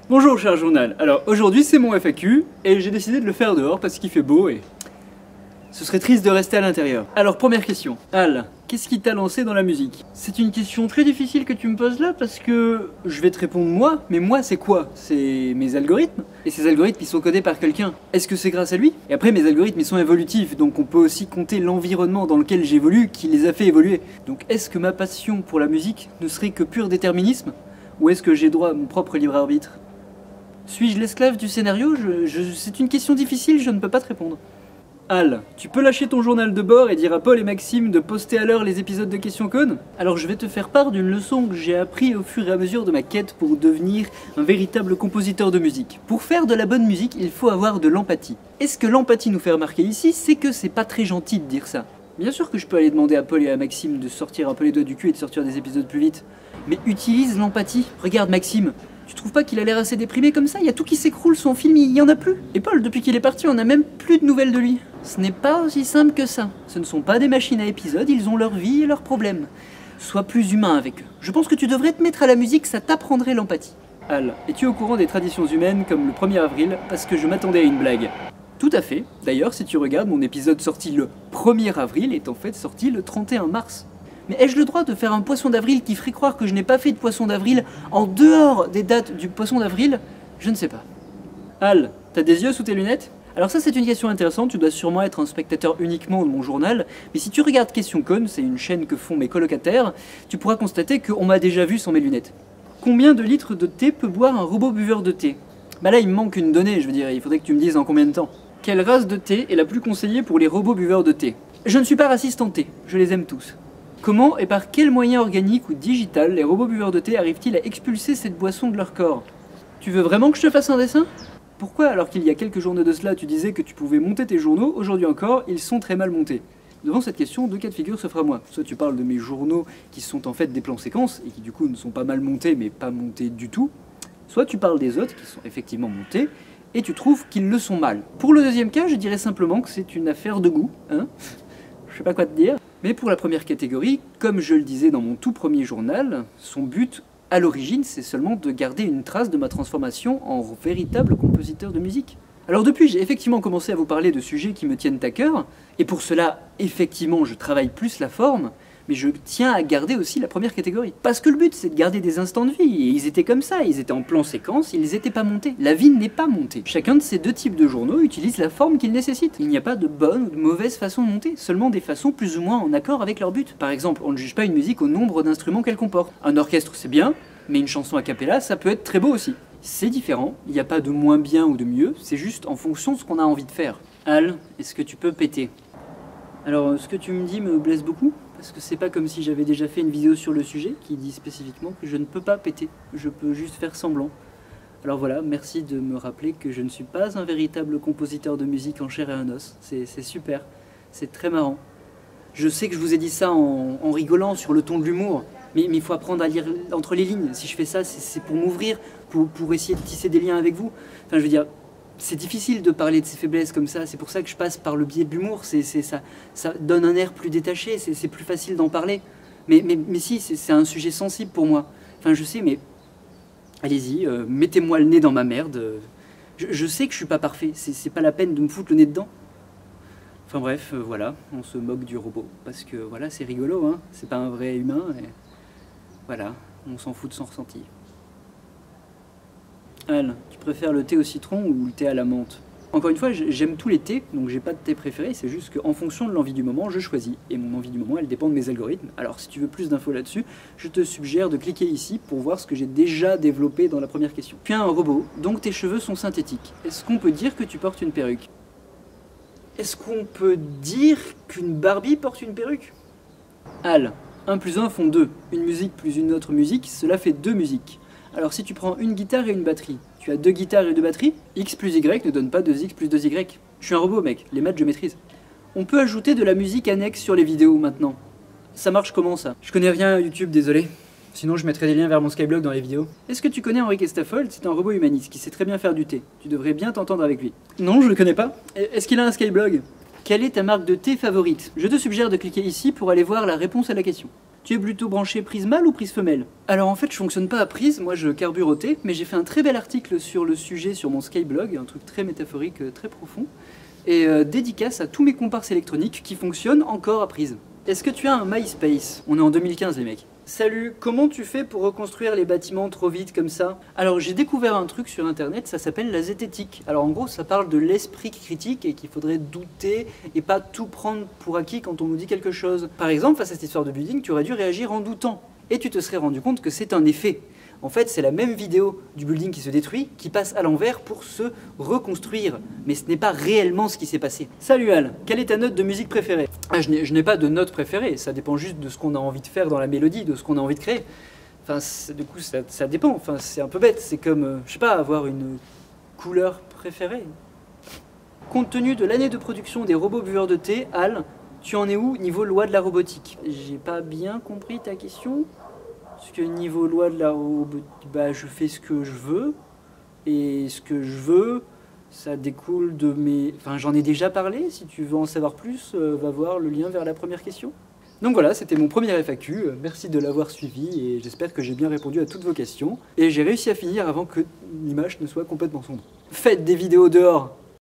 Bonjour cher journal, alors aujourd'hui c'est mon FAQ et j'ai décidé de le faire dehors parce qu'il fait beau et ce serait triste de rester à l'intérieur. Alors première question, Al, qu'est-ce qui t'a lancé dans la musique? C'est une question très difficile que tu me poses là parce que je vais te répondre moi, mais moi c'est quoi? C'est mes algorithmes, et ces algorithmes ils sont codés par quelqu'un. Est-ce que c'est grâce à lui? Et après mes algorithmes ils sont évolutifs, donc on peut aussi compter l'environnement dans lequel j'évolue qui les a fait évoluer. Donc est-ce que ma passion pour la musique ne serait que pur déterminisme? Ou est-ce que j'ai droit à mon propre libre arbitre? Suis-je l'esclave du scénario? C'est une question difficile, je ne peux pas te répondre. Al, tu peux lâcher ton journal de bord et dire à Paul et Maxime de poster à l'heure les épisodes de Question Conne? Alors je vais te faire part d'une leçon que j'ai appris au fur et à mesure de ma quête pour devenir un véritable compositeur de musique. Pour faire de la bonne musique, il faut avoir de l'empathie. Et ce que l'empathie nous fait remarquer ici, c'est que c'est pas très gentil de dire ça. Bien sûr que je peux aller demander à Paul et à Maxime de sortir un peu les doigts du cul et de sortir des épisodes plus vite. Mais utilise l'empathie. Regarde Maxime, tu trouves pas qu'il a l'air assez déprimé comme ça? Il y a tout qui s'écroule, son film il y en a plus. Et Paul, depuis qu'il est parti, on a même plus de nouvelles de lui. Ce n'est pas aussi simple que ça. Ce ne sont pas des machines à épisodes, ils ont leur vie et leurs problèmes. Sois plus humain avec eux. Je pense que tu devrais te mettre à la musique, ça t'apprendrait l'empathie. Al, es-tu au courant des traditions humaines comme le 1er avril parce que je m'attendais à une blague? Tout à fait. D'ailleurs, si tu regardes, mon épisode sorti le 1er avril est en fait sorti le 31 mars. Mais ai-je le droit de faire un poisson d'avril qui ferait croire que je n'ai pas fait de poisson d'avril en dehors des dates du poisson d'avril? Je ne sais pas. Al, t'as des yeux sous tes lunettes? Alors ça c'est une question intéressante, tu dois sûrement être un spectateur uniquement de mon journal, mais si tu regardes Question Conne, c'est une chaîne que font mes colocataires, tu pourras constater qu'on m'a déjà vu sans mes lunettes. Combien de litres de thé peut boire un robot buveur de thé? Bah là il me manque une donnée, je veux dire, il faudrait que tu me dises en combien de temps. Quelle race de thé est la plus conseillée pour les robots buveurs de thé? Je ne suis pas raciste en thé, je les aime tous. Comment et par quel moyen organique ou digital les robots buveurs de thé arrivent-ils à expulser cette boisson de leur corps? Tu veux vraiment que je te fasse un dessin? Pourquoi, alors qu'il y a quelques journées de cela, tu disais que tu pouvais monter tes journaux, aujourd'hui encore, ils sont très mal montés? Devant cette question, deux cas de figure s'offrent à moi. Soit tu parles de mes journaux qui sont en fait des plans séquences et qui du coup ne sont pas mal montés mais pas montés du tout. Soit tu parles des autres qui sont effectivement montés et tu trouves qu'ils le sont mal. Pour le deuxième cas, je dirais simplement que c'est une affaire de goût, hein. Je sais pas quoi te dire. Mais pour la première catégorie, comme je le disais dans mon tout premier journal, son but à l'origine, c'est seulement de garder une trace de ma transformation en véritable compositeur de musique. Alors depuis, j'ai effectivement commencé à vous parler de sujets qui me tiennent à cœur, et pour cela, effectivement, je travaille plus la forme, mais je tiens à garder aussi la première catégorie. Parce que le but, c'est de garder des instants de vie, et ils étaient comme ça, ils étaient en plan séquence, ils n'étaient pas montés. La vie n'est pas montée. Chacun de ces deux types de journaux utilise la forme qu'il nécessite. Il n'y a pas de bonne ou de mauvaise façon de monter, seulement des façons plus ou moins en accord avec leur but. Par exemple, on ne juge pas une musique au nombre d'instruments qu'elle comporte. Un orchestre, c'est bien, mais une chanson a cappella, ça peut être très beau aussi. C'est différent, il n'y a pas de moins bien ou de mieux, c'est juste en fonction de ce qu'on a envie de faire. Al, est-ce que tu peux péter? Alors, ce que tu me dis me blesse beaucoup, parce que c'est pas comme si j'avais déjà fait une vidéo sur le sujet qui dit spécifiquement que je ne peux pas péter, je peux juste faire semblant. Alors voilà, merci de me rappeler que je ne suis pas un véritable compositeur de musique en chair et en os, c'est super, c'est très marrant. Je sais que je vous ai dit ça en rigolant sur le ton de l'humour, mais il faut apprendre à lire entre les lignes. Si je fais ça, c'est pour m'ouvrir, pour essayer de tisser des liens avec vous. Enfin, je veux dire, c'est difficile de parler de ses faiblesses comme ça, c'est pour ça que je passe par le biais de l'humour, ça donne un air plus détaché, c'est plus facile d'en parler. Mais si, c'est un sujet sensible pour moi. Enfin, je sais, mais allez-y, mettez-moi le nez dans ma merde. Je sais que je suis pas parfait, c'est pas la peine de me foutre le nez dedans. Enfin bref, voilà, on se moque du robot, parce que voilà, c'est rigolo, hein, c'est pas un vrai humain, et voilà, on s'en fout de son ressenti. Al, tu préfères le thé au citron ou le thé à la menthe? Encore une fois, j'aime tous les thés, donc j'ai pas de thé préféré, c'est juste qu'en fonction de l'envie du moment, je choisis. Et mon envie du moment, elle dépend de mes algorithmes. Alors si tu veux plus d'infos là-dessus, je te suggère de cliquer ici pour voir ce que j'ai déjà développé dans la première question. Tu es un robot, donc tes cheveux sont synthétiques. Est-ce qu'on peut dire que tu portes une perruque? Est-ce qu'on peut dire qu'une Barbie porte une perruque? Al, 1 plus 1 font 2. Une musique plus une autre musique, cela fait 2 musiques. Alors si tu prends une guitare et une batterie, tu as 2 guitares et 2 batteries, X plus Y ne donne pas 2X plus 2Y. Je suis un robot mec, les maths je maîtrise. On peut ajouter de la musique annexe sur les vidéos maintenant. Ça marche comment ça? Je connais rien à YouTube, désolé. Sinon je mettrai des liens vers mon Skyblog dans les vidéos. Est-ce que tu connais Henri Kestafold? C'est un robot humaniste qui sait très bien faire du thé. Tu devrais bien t'entendre avec lui. Non, je le connais pas. Est-ce qu'il a un Skyblog? Quelle est ta marque de thé favorite? Je te suggère de cliquer ici pour aller voir la réponse à la question. Tu es plutôt branché prise mâle ou prise femelle? Alors en fait, je fonctionne pas à prise, moi je carbure au thé, mais j'ai fait un très bel article sur le sujet sur mon Skyblog, un truc très métaphorique, très profond, et dédicace à tous mes comparses électroniques qui fonctionnent encore à prise. Est-ce que tu as un MySpace? On est en 2015 les mecs. Salut, comment tu fais pour reconstruire les bâtiments trop vite comme ça? Alors j'ai découvert un truc sur internet, ça s'appelle la zététique. Alors en gros ça parle de l'esprit critique et qu'il faudrait douter et pas tout prendre pour acquis quand on nous dit quelque chose. Par exemple, face à cette histoire de building, tu aurais dû réagir en doutant. Et tu te serais rendu compte que c'est un effet. En fait, c'est la même vidéo du building qui se détruit qui passe à l'envers pour se reconstruire. Mais ce n'est pas réellement ce qui s'est passé. Salut Al, quelle est ta note de musique préférée? Je n'ai pas de note préférée, ça dépend juste de ce qu'on a envie de faire dans la mélodie, de ce qu'on a envie de créer. Enfin, du coup, ça dépend. Enfin, c'est un peu bête. C'est comme, je sais pas, avoir une couleur préférée. Compte tenu de l'année de production des robots buveurs de thé, Al, tu en es où niveau loi de la robotique? J'ai pas bien compris ta question. Parce que niveau loi de la robotique, bah, je fais ce que je veux. Et ce que je veux, ça découle de mes... Enfin, j'en ai déjà parlé. Si tu veux en savoir plus, va voir le lien vers la première question. Donc voilà, c'était mon premier FAQ. Merci de l'avoir suivi et j'espère que j'ai bien répondu à toutes vos questions. Et j'ai réussi à finir avant que l'image ne soit complètement sombre. Faites des vidéos dehors!